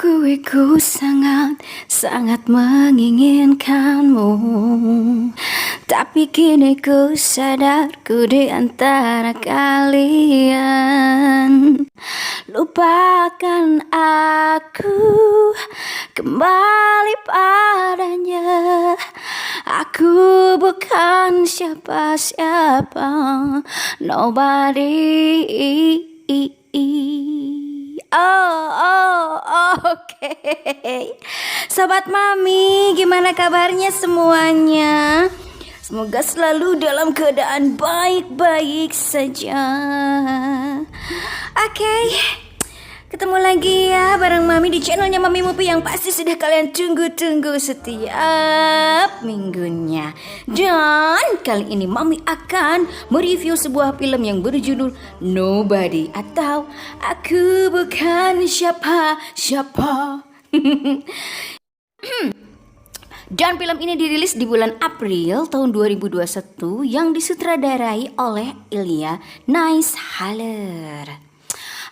Ku sangat, sangat menginginkanmu. Tapi kini ku sadar ku di antara kalian. Lupakan aku, kembali padanya. Aku bukan siapa-siapa, nobody. Oke. Sobat Mami, gimana kabarnya semuanya? Semoga selalu dalam keadaan baik-baik saja. Oke, ketemu lagi ya bareng Mami di channelnya Mami Movie yang pasti sudah kalian tunggu-tunggu setiap minggunya. Dan kali ini Mami akan mereview sebuah film yang berjudul Nobody atau Aku Bukan Siapa-Siapa. Dan film ini dirilis di bulan April tahun 2021 yang disutradarai oleh Ilya Neishaller.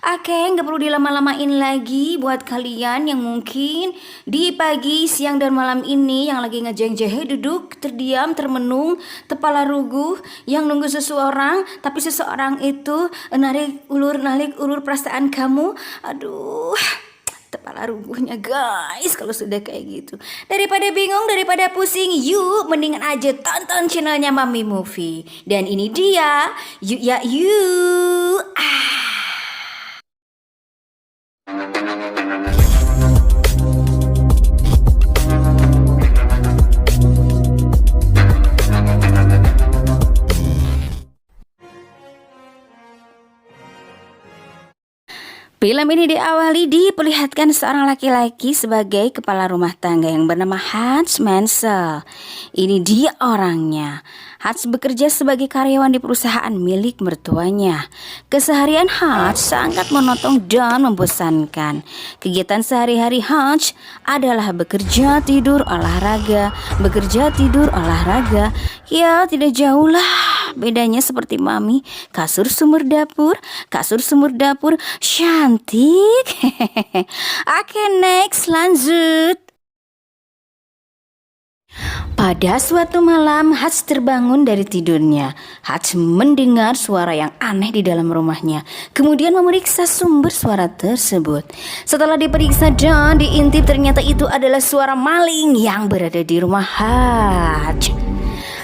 Oke, nggak perlu dilama-lamain lagi buat kalian yang mungkin di pagi, siang, dan malam ini yang lagi ngejeng-jehe duduk terdiam, termenung, kepala ruguh, yang nunggu seseorang, tapi seseorang itu narik ulur perasaan kamu. Aduh, kepala rubuhnya guys kalau sudah kayak gitu. Daripada bingung, daripada pusing, yuk mendingan aja tonton channelnya Mami Movie. Dan ini dia, yuk. Film ini diawali diperlihatkan seorang laki-laki sebagai kepala rumah tangga yang bernama Hans Menzel. Ini dia orangnya. Hans bekerja sebagai karyawan di perusahaan milik mertuanya. Keseharian Hans sangat monoton dan membosankan. Kegiatan sehari-hari Hans adalah bekerja, tidur, olahraga, bekerja, tidur, olahraga. Ya, tidak jauh lah. Bedanya seperti Mami, kasur sumur dapur, cantik. Oke, next, lanjut. Pada suatu malam, Hans terbangun dari tidurnya. Hans mendengar suara yang aneh di dalam rumahnya. Kemudian memeriksa sumber suara tersebut. Setelah diperiksa dan diintip, ternyata itu adalah suara maling yang berada di rumah Hans.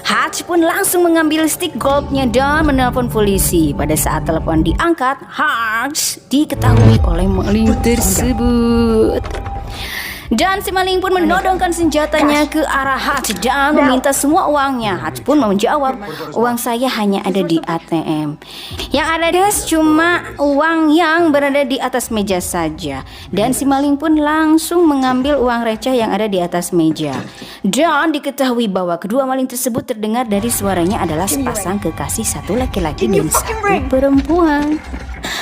Hans pun langsung mengambil stick golfnya dan menelpon polisi. Pada saat telepon diangkat, Hans diketahui oleh maling tersebut. Dan si maling pun menodongkan senjatanya ke arah Hans dan meminta semua uangnya. Hans pun menjawab, uang saya hanya ada di ATM. Yang ada cuma uang yang berada di atas meja saja. Dan si maling pun langsung mengambil uang receh yang ada di atas meja. Dan diketahui bahwa kedua maling tersebut terdengar dari suaranya adalah sepasang kekasih, satu laki-laki dan satu perempuan.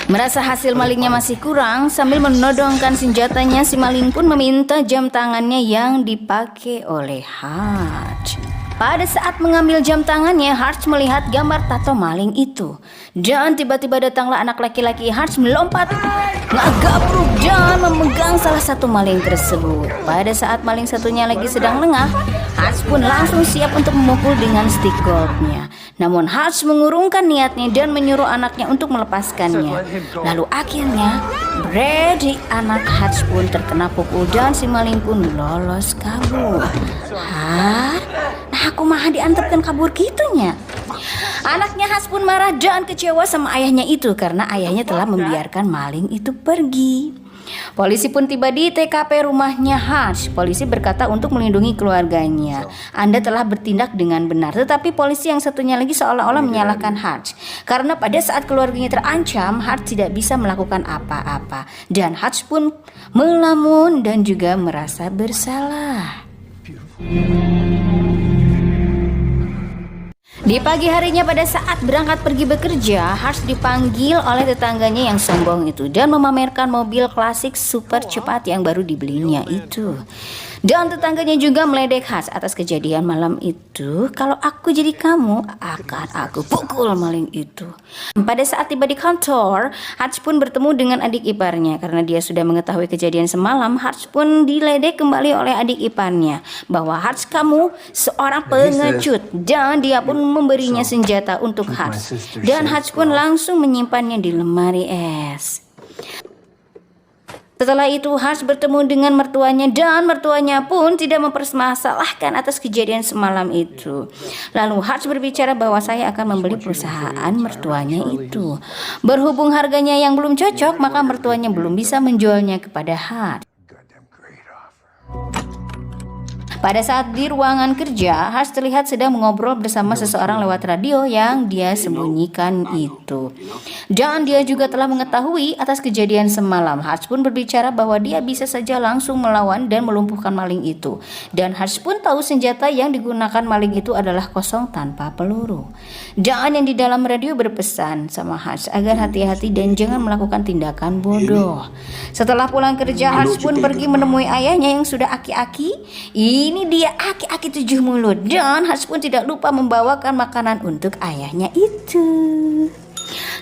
Merasa hasil malingnya masih kurang, sambil menodongkan senjatanya, si maling pun meminta jam tangannya yang dipakai oleh Hans. Pada saat mengambil jam tangannya, Hans melihat gambar tato maling itu. Dan tiba-tiba datanglah anak laki-laki Hans melompat, ngagabruk dan memegang salah satu maling tersebut. Pada saat maling satunya lagi sedang lengah, Hans pun langsung siap untuk memukul dengan stick golfnya. Namun Hans mengurungkan niatnya dan menyuruh anaknya untuk melepaskannya. Lalu akhirnya Brady, anak Hans pun terkena pukul dan si maling pun lolos kabur. Hah? Nah, aku mah diantepkan kabur gitunya. Anaknya Hans pun marah dan kecewa sama ayahnya itu karena ayahnya telah membiarkan maling itu pergi. Polisi pun tiba di TKP rumahnya Hans. Polisi berkata untuk melindungi keluarganya. Anda telah bertindak dengan benar. Tetapi polisi yang satunya lagi seolah-olah menyalahkan Hans. Karena pada saat keluarganya terancam, Hans tidak bisa melakukan apa-apa. Dan Hans pun melamun dan juga merasa bersalah. Di pagi harinya pada saat berangkat pergi bekerja, Hans dipanggil oleh tetangganya yang sombong itu dan memamerkan mobil klasik super cepat yang baru dibelinya itu. Dan tetangganya juga meledek Hatch atas kejadian malam itu. Kalau aku jadi kamu, akan aku pukul maling itu. Pada saat tiba di kantor, Hatch pun bertemu dengan adik iparnya. Karena dia sudah mengetahui kejadian semalam, Hatch pun diledek kembali oleh adik iparnya. Bahwa Hatch, kamu seorang pengecut. Dan dia pun memberinya senjata untuk Hatch. Dan Hatch pun langsung menyimpannya di lemari es. Setelah itu Hatch bertemu dengan mertuanya dan mertuanya pun tidak mempermasalahkan atas kejadian semalam itu. Lalu Hatch berbicara bahwa saya akan membeli perusahaan mertuanya itu. Berhubung harganya yang belum cocok, maka mertuanya belum bisa menjualnya kepada Hatch. Pada saat di ruangan kerja, Hatch terlihat sedang mengobrol bersama seseorang lewat radio yang dia sembunyikan itu. Dan dia juga telah mengetahui atas kejadian semalam. Hatch pun berbicara bahwa dia bisa saja langsung melawan dan melumpuhkan maling itu. Dan Hatch pun tahu senjata yang digunakan maling itu adalah kosong tanpa peluru. Dan yang di dalam radio berpesan sama Hatch agar hati-hati dan jangan melakukan tindakan bodoh. Setelah pulang kerja, Hatch pun pergi menemui ayahnya yang sudah aki-aki. Ini dia aki-aki 7 mulut. Dan Hatch pun tidak lupa membawakan makanan untuk ayahnya itu.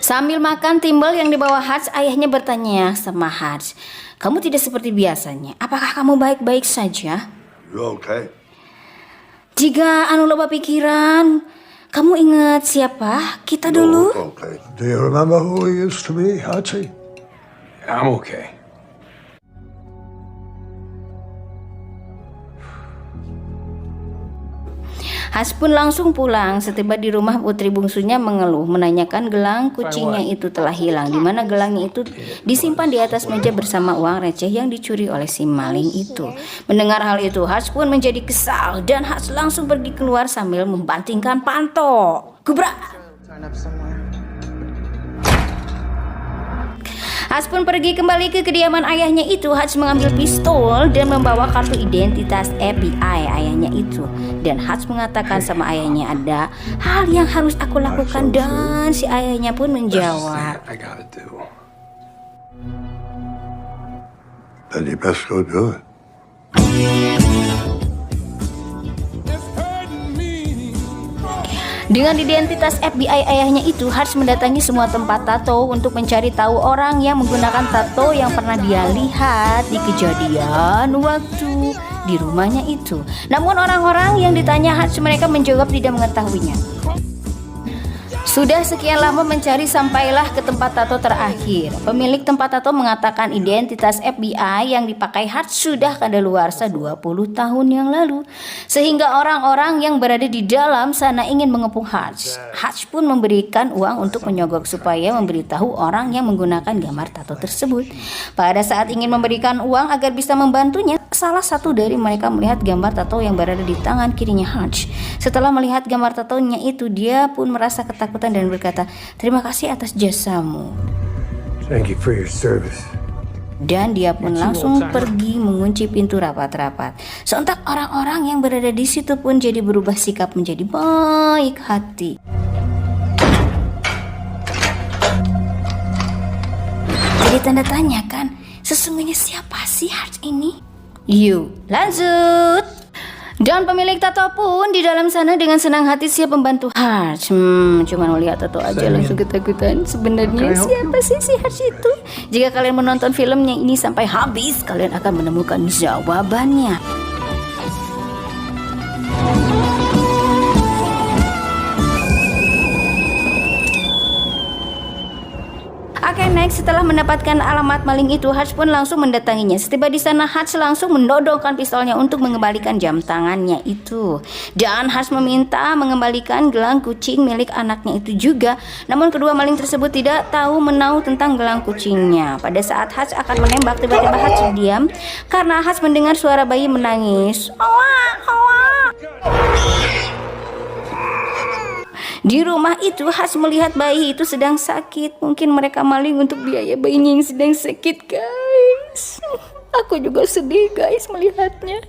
Sambil makan timbel yang dibawa Hatch, ayahnya bertanya sama Hatch, kamu tidak seperti biasanya. Apakah kamu baik-baik saja? Okay. Jika anu loba pikiran, kamu ingat siapa kita dulu? Okay. Do you remember who he used to be, Hatchie? I'm okay. Hatch pun langsung pulang. Setiba di rumah, putri bungsunya mengeluh, menanyakan gelang kucingnya itu telah hilang, di mana gelangnya itu disimpan di atas meja bersama uang receh yang dicuri oleh si maling itu. Mendengar hal itu, Hatch pun menjadi kesal dan Hatch langsung pergi keluar sambil membantingkan pantok. Gebrak! Hatch pun pergi kembali ke kediaman ayahnya itu. Hatch mengambil pistol dan membawa kartu identitas FBI ayahnya itu. Dan Hatch mengatakan sama ayahnya ada hal yang harus aku lakukan, dan si ayahnya pun menjawab, I gotta do. Then you best go do it. dengan identitas FBI ayahnya itu, Hatch mendatangi semua tempat tato untuk mencari tahu orang yang menggunakan tato yang pernah dia lihat di kejadian waktu di rumahnya itu. Namun orang-orang yang ditanya Hatch, mereka menjawab tidak mengetahuinya. Sudah sekian lama mencari sampailah ke tempat tato terakhir. Pemilik tempat tato mengatakan identitas FBI yang dipakai Hatch sudah kadaluarsa 20 tahun yang lalu. Sehingga orang-orang yang berada di dalam sana ingin mengepung Hatch. Hatch pun memberikan uang untuk menyogok supaya memberitahu orang yang menggunakan gambar tato tersebut. Pada saat ingin memberikan uang agar bisa membantunya, salah satu dari mereka melihat gambar tato yang berada di tangan kirinya Hatch. Setelah melihat gambar tatonya itu, dia pun merasa ketakutan dan berkata, "Terima kasih atas jasamu." Thank you for your service. Dan dia pun langsung pergi mengunci pintu rapat-rapat. Sontak orang-orang yang berada di situ pun jadi berubah sikap menjadi baik hati. Jadi tanda tanya kan, sesungguhnya siapa sih Hatch ini? Yuk lanjut. Dan pemilik tato pun di dalam sana dengan senang hati siap membantu Hatch. Cuma melihat tato aja langsung ketakutan. Sebenarnya siapa sih si Hatch itu? Jika kalian menonton filmnya ini sampai habis, kalian akan menemukan jawabannya. Oke, next, setelah mendapatkan alamat maling itu, Hatch pun langsung mendatanginya. Setiba di sana, Hatch langsung mendodongkan pistolnya untuk mengembalikan jam tangannya itu. Dan Hatch meminta mengembalikan gelang kucing milik anaknya itu juga. Namun kedua maling tersebut tidak tahu menau tentang gelang kucingnya. Pada saat Hatch akan menembak, tiba-tiba Hatch diam karena Hatch mendengar suara bayi menangis. Owa, owa. Di rumah itu, Hatch melihat bayi itu sedang sakit. Mungkin mereka maling untuk biaya bayinya yang sedang sakit, guys. Aku juga sedih, guys, melihatnya.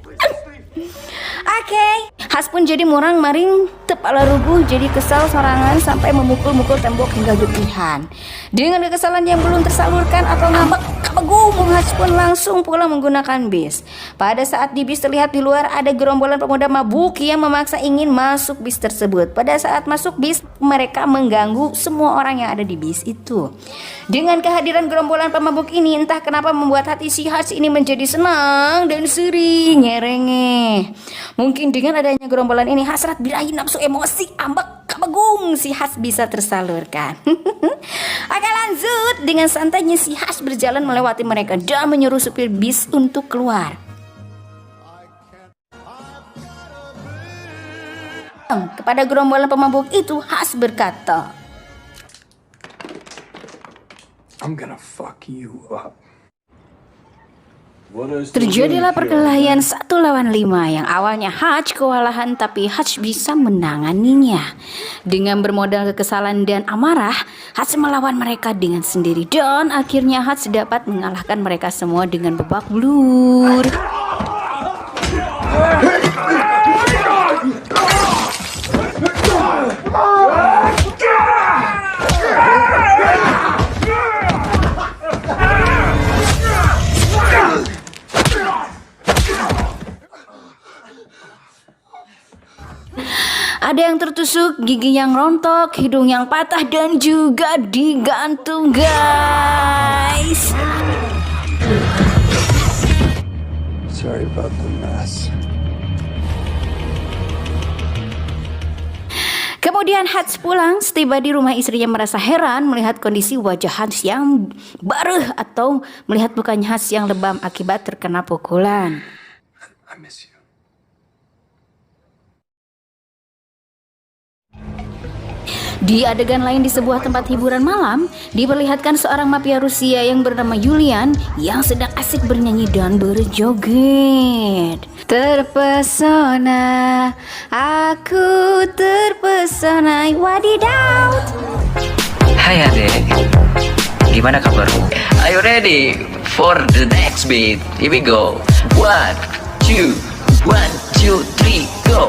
Oke, Hatch pun jadi murang-maring, kepala rubuh, jadi kesal sorangan sampai memukul-mukul tembok hingga jatuhan. Dengan kekesalan yang belum tersalurkan atau ngambek Gumung Hatch pun langsung pulang menggunakan bis. Pada saat di bis terlihat di luar ada gerombolan pemuda mabuk yang memaksa ingin masuk bis tersebut. Pada saat masuk bis, mereka mengganggu semua orang yang ada di bis itu. Dengan kehadiran gerombolan pemabuk ini, entah kenapa membuat hati si Hatch ini menjadi senang dan sering nyerengeh. Mungkin dengan adanya gerombolan ini, hasrat birahi nafsu emosi ambek kabagung si Hatch bisa tersalurkan. Oke, lanjut. Dengan santainya si Hatch berjalan melewati mereka dan menyuruh supir bis untuk keluar. Kepada gerombolan pemabuk itu, Hatch berkata, I'm gonna fuck you up. terjadilah perkelahian 1 lawan 5 yang awalnya Hatch kewalahan, tapi Hatch bisa menanganinya. Dengan bermodal kekesalan dan amarah, Hatch melawan mereka dengan sendiri dan akhirnya Hatch dapat mengalahkan mereka semua dengan babak belur. Ada yang tertusuk, gigi yang rontok, hidung yang patah, dan juga digantung, guys. Sorry about the mess. Kemudian Hatch pulang. Setiba di rumah, istrinya merasa heran melihat kondisi wajah Hatch yang baruh atau melihat mukanya Hatch yang lebam akibat terkena pukulan. I miss you. Di adegan lain di sebuah tempat hiburan malam, diperlihatkan seorang mafia Rusia yang bernama Julian yang sedang asik bernyanyi dan berjoget. Terpesona, aku terpesona, wadidaw. Hai adek, gimana kabarmu? Are you ready for the next beat? Here we go. 1, 2, 1, 2, 3, go.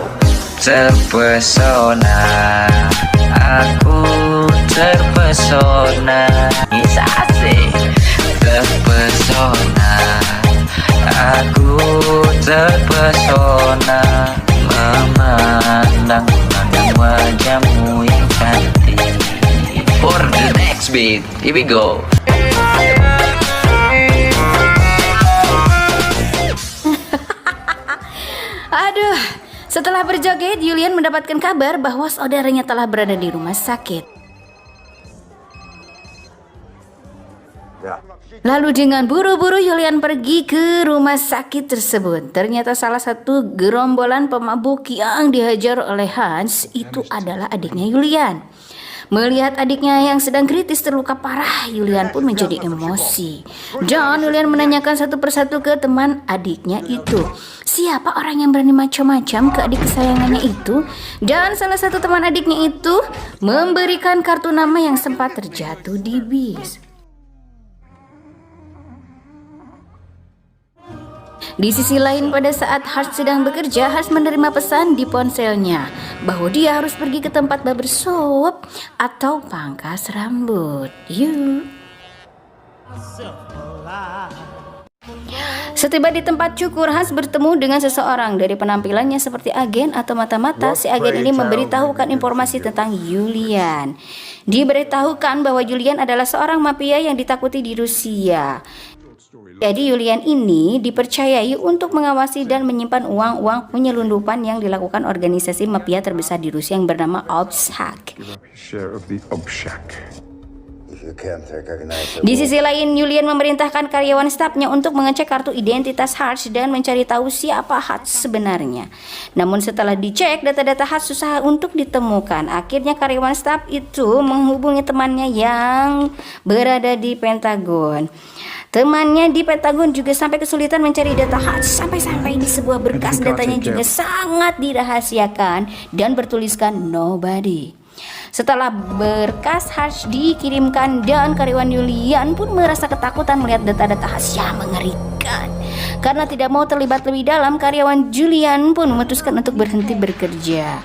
Terpesona, aku terpesona. Bisa asik. Terpesona, aku terpesona. Memandang wajahmu yang cantik. For the next beat, here we go. Aduh, setelah berjoget, Julian mendapatkan kabar bahwa saudaranya telah berada di rumah sakit. Lalu dengan buru-buru Julian pergi ke rumah sakit tersebut. Ternyata salah satu gerombolan pemabuk yang dihajar oleh Hans itu adalah adiknya Julian. Melihat adiknya yang sedang kritis terluka parah, Julian pun menjadi emosi. Dan Julian menanyakan satu persatu ke teman adiknya itu, siapa orang yang berani macam-macam ke adik kesayangannya itu? Dan salah satu teman adiknya itu memberikan kartu nama yang sempat terjatuh di bis. Di sisi lain, pada saat Hatch sedang bekerja, Hatch menerima pesan di ponselnya bahwa dia harus pergi ke tempat barbershop atau pangkas rambut. Setiba di tempat cukur, Hatch bertemu dengan seseorang. Dari penampilannya seperti agen atau mata-mata, si agen ini memberitahukan informasi tentang Julian. Diberitahukan bahwa Julian adalah seorang mafia yang ditakuti di Rusia. Jadi Julian ini dipercayai untuk mengawasi dan menyimpan uang-uang penyelundupan yang dilakukan organisasi mafia terbesar di Rusia yang bernama Obshak. Di sisi lain, Julian memerintahkan karyawan stafnya untuk mengecek kartu identitas Hatch dan mencari tahu siapa Hatch sebenarnya. Namun setelah dicek, data-data Hatch susah untuk ditemukan. Akhirnya karyawan staf itu menghubungi temannya yang berada di Pentagon. Temannya di Pentagon juga sampai kesulitan mencari data Hatch, sampai-sampai di sebuah berkas datanya juga sangat dirahasiakan dan bertuliskan nobody. Setelah berkas Hatch dikirimkan dan karyawan Julian pun merasa ketakutan melihat data-data Hatch yang mengerikan. Karena tidak mau terlibat lebih dalam, karyawan Julian pun memutuskan untuk berhenti bekerja.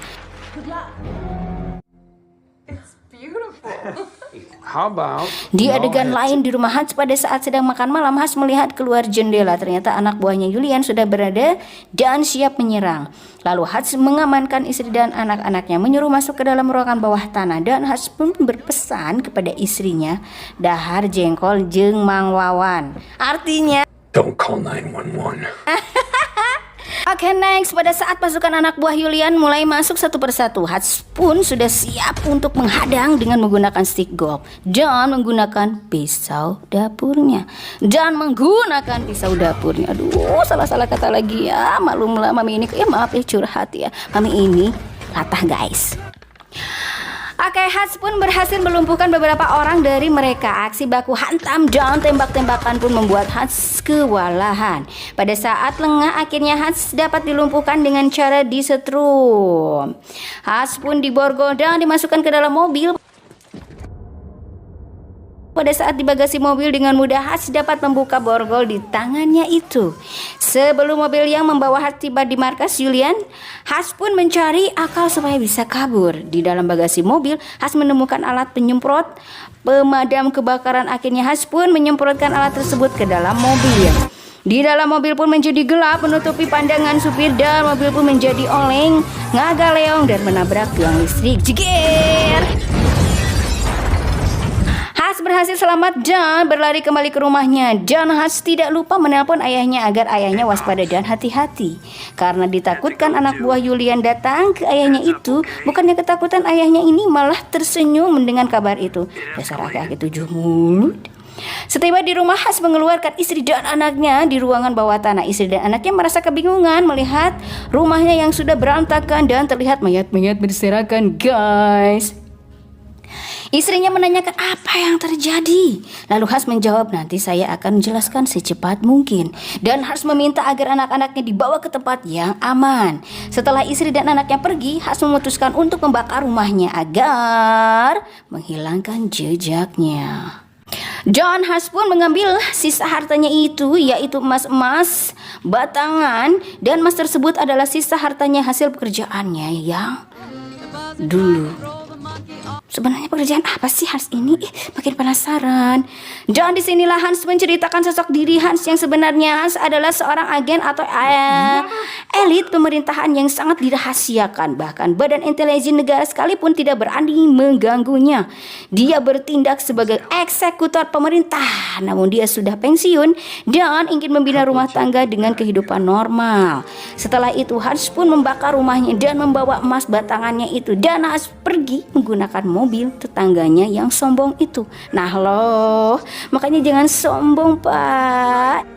How about Di we all adegan head lain di rumah Hans pada saat sedang makan malam, Hans melihat keluar jendela. Ternyata anak buahnya Julian sudah berada dan siap menyerang. Lalu Hans mengamankan istri dan anak-anaknya, menyuruh masuk ke dalam ruangan bawah tanah. Dan Hans pun berpesan kepada istrinya, dahar jengkol jeung Mang Wawan. Artinya, Don't call 911. oke, next. Pada saat pasukan anak buah Julian mulai masuk satu persatu, Hans pun sudah siap untuk menghadang dengan menggunakan stick golf dan menggunakan pisau dapurnya. Aduh, salah-salah kata lagi ya. Maklumlah Mami ini, maaf ya curhat ya. Mami ini latah guys. Oke, Hans pun berhasil melumpuhkan beberapa orang dari mereka. Aksi baku hantam dan tembak-tembakan pun membuat Hans kewalahan. Pada saat lengah, akhirnya Hans dapat dilumpuhkan dengan cara disetrum. Hans pun diborgol dan dimasukkan ke dalam mobil. Pada saat di bagasi mobil, dengan mudah Hans dapat membuka borgol di tangannya itu. Sebelum mobil yang membawa Hans tiba di markas Julian, Hans pun mencari akal supaya bisa kabur. Di dalam bagasi mobil, Hans menemukan alat penyemprot pemadam kebakaran. Akhirnya Hans pun menyemprotkan alat tersebut ke dalam mobil. Di dalam mobil pun menjadi gelap, menutupi pandangan supir, dan mobil pun menjadi oleng, ngagaleong, dan menabrak tiang listrik. Jeger! Hans berhasil selamat dan berlari kembali ke rumahnya. Dan Hans tidak lupa menelpon ayahnya agar ayahnya waspada dan hati-hati. Karena ditakutkan anak buah Julian datang ke ayahnya itu, bukannya ketakutan ayahnya ini malah tersenyum mendengar kabar itu. Dasar aki-aki 7 mulut. Setiba di rumah, Hans mengeluarkan istri dan anaknya di ruangan bawah tanah. Istri dan anaknya merasa kebingungan melihat rumahnya yang sudah berantakan dan terlihat mayat-mayat berserakan guys. Istrinya menanyakan apa yang terjadi. Lalu Hans menjawab, nanti saya akan menjelaskan secepat mungkin. Dan Hans meminta agar anak-anaknya dibawa ke tempat yang aman. Setelah istri dan anaknya pergi, Hans memutuskan untuk membakar rumahnya agar menghilangkan jejaknya. Dan Hans pun mengambil sisa hartanya itu, yaitu emas-emas batangan. Dan emas tersebut adalah sisa hartanya hasil pekerjaannya yang dulu. Sebenarnya pekerjaan apa sih Hans ini? Makin penasaran. Dan disinilah Hans menceritakan sosok diri Hans yang sebenarnya. Hans adalah seorang agen atau elit pemerintahan yang sangat dirahasiakan. Bahkan badan intelijen negara sekalipun tidak berani mengganggunya. Dia bertindak sebagai eksekutor pemerintah. Namun dia sudah pensiun dan ingin membina rumah tangga dengan kehidupan normal. Setelah itu Hans pun membakar rumahnya dan membawa emas batangannya itu. Dan Hans pergi menggunakan mobil tetangganya yang sombong itu. Nah loh, makanya jangan sombong Pak.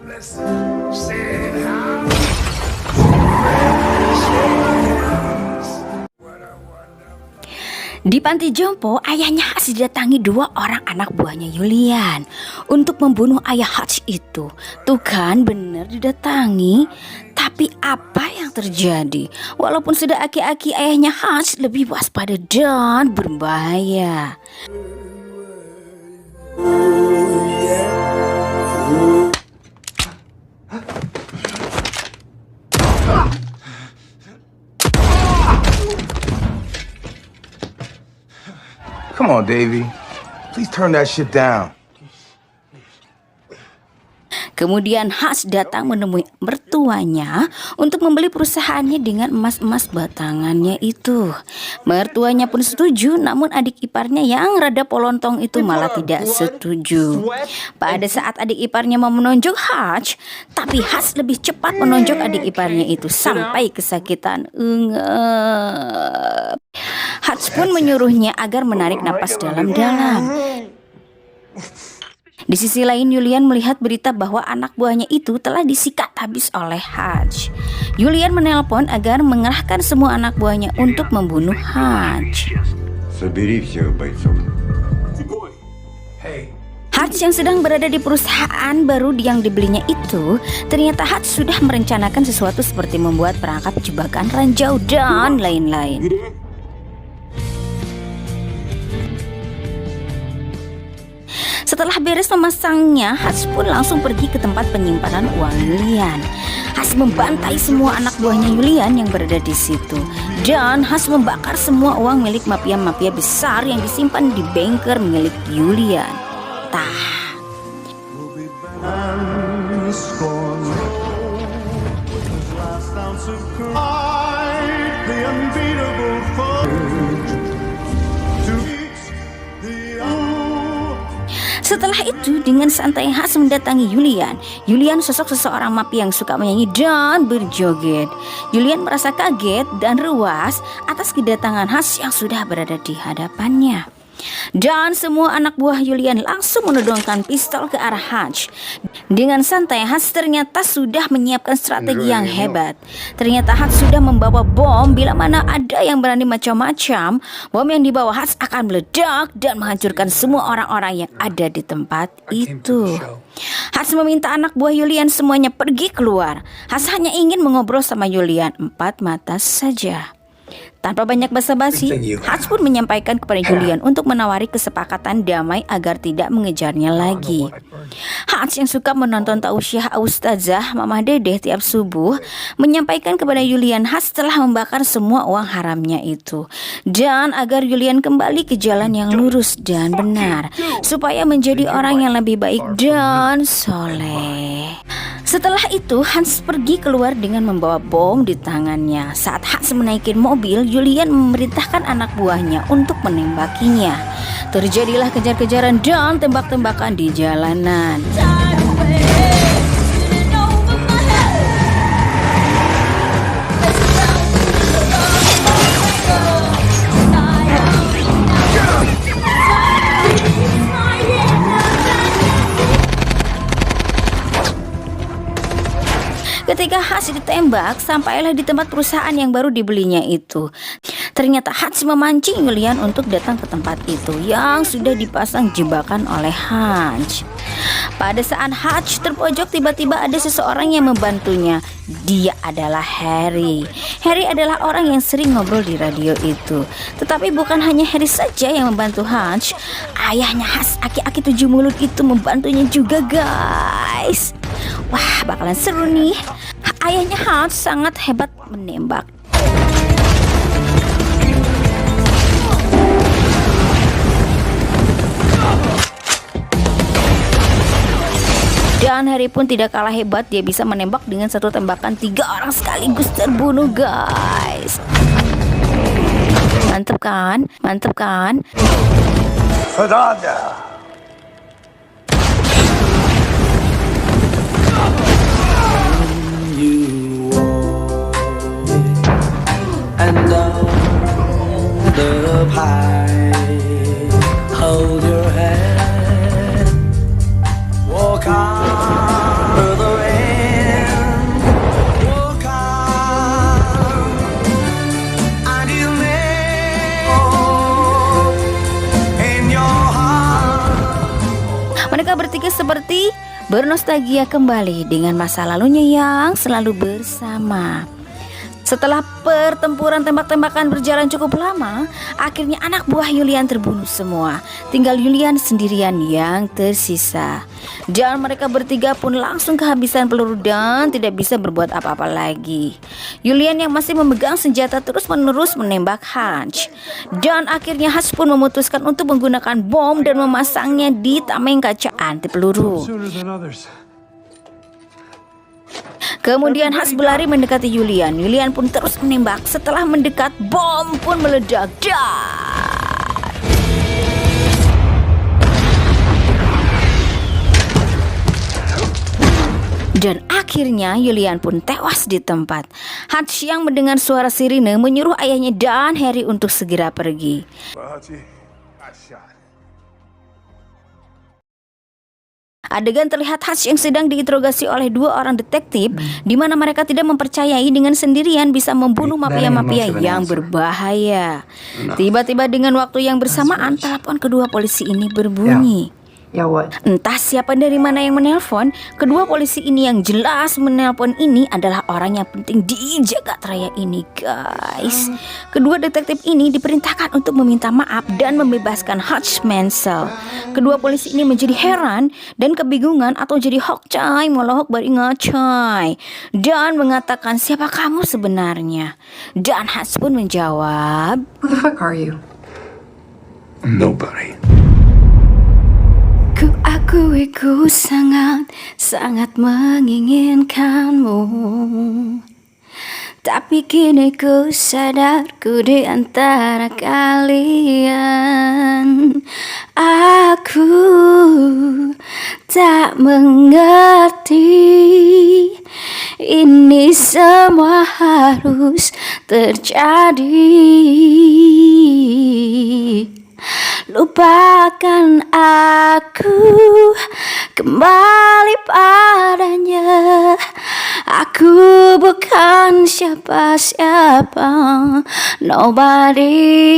Di panti jompo, ayahnya Hans didatangi 2 orang anak buahnya Julian untuk membunuh ayah Hans itu. Tuh kan bener didatangi. Tapi apa yang terjadi? Walaupun sudah aki-aki, ayahnya Hans lebih waspada dan berbahaya. Come on, Davey. Please turn that shit down. Kemudian Hans datang menemui mertuanya untuk membeli perusahaannya dengan emas-emas batangannya itu. Mertuanya pun setuju, namun adik iparnya yang rada polontong itu malah tidak setuju. Pada saat adik iparnya mau menonjok Hans, tapi Hans lebih cepat menonjok adik iparnya itu sampai kesakitan. Hans pun menyuruhnya agar menarik napas dalam-dalam. Di sisi lain, Julian melihat berita bahwa anak buahnya itu telah disikat habis oleh Hans. Julian menelpon agar mengerahkan semua anak buahnya untuk membunuh Hans. Собери всех бойцов. Hans yang sedang berada di perusahaan baru yang dibelinya itu, ternyata Hans sudah merencanakan sesuatu seperti membuat perangkap jebakan ranjau dan lain-lain. Setelah beres memasangnya, Hutch pun langsung pergi ke tempat penyimpanan uang Julian. Hutch membantai semua anak buahnya Julian yang berada di situ. Dan Hutch membakar semua uang milik mafia-mafia besar yang disimpan di bunker milik Julian. Setelah itu, dengan santai Hutch mendatangi Julian. Julian sosok seseorang mafia yang suka menyanyi dan berjoget. Julian merasa kaget dan ruas atas kedatangan Hutch yang sudah berada di hadapannya. Dan semua anak buah Julian langsung menodongkan pistol ke arah Hutch. Dengan santai Hutch ternyata sudah menyiapkan strategi yang hebat. Ternyata Hutch sudah membawa bom. Bila mana ada yang berani macam-macam, bom yang dibawa Hutch akan meledak dan menghancurkan semua orang-orang yang ada di tempat itu. Hutch meminta anak buah Julian semuanya pergi keluar. Hutch hanya ingin mengobrol sama Julian 4 mata saja. Tanpa banyak basa-basi, Hutch pun menyampaikan kepada Julian untuk menawari kesepakatan damai agar tidak mengejarnya lagi. Hutch yang suka menonton tausiah ustazah Mamah Dedeh tiap subuh menyampaikan kepada Julian Hutch telah membakar semua uang haramnya itu, dan agar Julian kembali ke jalan yang lurus dan benar supaya menjadi orang yang lebih baik dan soleh. Setelah itu, Hutch pergi keluar dengan membawa bom di tangannya. Saat Hutch menaikin mobil, Julian memerintahkan anak buahnya untuk menembakinya. Terjadilah kejar-kejaran dan tembak-tembakan di jalanan. Ketika Hutch ditembak, sampailah di tempat perusahaan yang baru dibelinya itu. Ternyata Hutch memancing Julian untuk datang ke tempat itu yang sudah dipasang jebakan oleh Hutch. Pada saat Hutch terpojok, tiba-tiba ada seseorang yang membantunya. Dia adalah Harry. Harry adalah orang yang sering ngobrol di radio itu. Tetapi bukan hanya Harry saja yang membantu Hutch. Ayahnya Hutch, aki-aki 7 mulut itu membantunya juga, guys. Wah, bakalan seru nih. Ayahnya Hutch sangat hebat menembak. Dan Harry pun tidak kalah hebat. Dia bisa menembak dengan satu tembakan 3 orang sekaligus terbunuh, guys. Mantep kan? Mantep kan? Fadada. And the pie, hold your head, walk on the rain, walk on, and you know in your heart. Mereka bertiga seperti bernostalgia kembali dengan masa lalunya yang selalu bersama. Setelah pertempuran tembak-tembakan berjalan cukup lama, akhirnya anak buah Julian terbunuh semua. Tinggal Julian sendirian yang tersisa. Dan mereka bertiga pun langsung kehabisan peluru dan tidak bisa berbuat apa-apa lagi. Julian yang masih memegang senjata terus-menerus menembak Hutch. Dan akhirnya Hutch pun memutuskan untuk menggunakan bom dan memasangnya di tameng kaca anti peluru. Kemudian Hutch berlari mendekati Julian. Julian pun terus menembak. Setelah mendekat, bom pun meledak. Dan akhirnya Julian pun tewas di tempat. Hutch yang mendengar suara sirine menyuruh ayahnya dan Harry untuk segera pergi. Adegan terlihat Hutch yang sedang diinterogasi oleh 2 orang detektif, di mana mereka tidak mempercayai dengan sendirian bisa membunuh mafia-mafia yang berbahaya. Tiba-tiba dengan waktu yang bersamaan, telepon kedua polisi ini berbunyi. Yeah, what? Entah siapa dari mana yang menelpon, kedua polisi ini yang jelas menelpon ini adalah orang yang penting di jagat raya ini, guys. Kedua detektif ini diperintahkan untuk meminta maaf dan membebaskan Hutch Mansell. Kedua polisi ini menjadi heran dan kebingungan atau jadi hokcai molohok baringacai dan mengatakan, siapa kamu sebenarnya? Dan Hutch pun menjawab, Who the fuck are you? Nobody. ku akui ku sangat menginginkanmu. Tapi kini ku sadar ku di antara kalian. Aku tak mengerti ini semua harus terjadi. Lupakan aku, kembali padanya. Aku bukan siapa-siapa, nobody.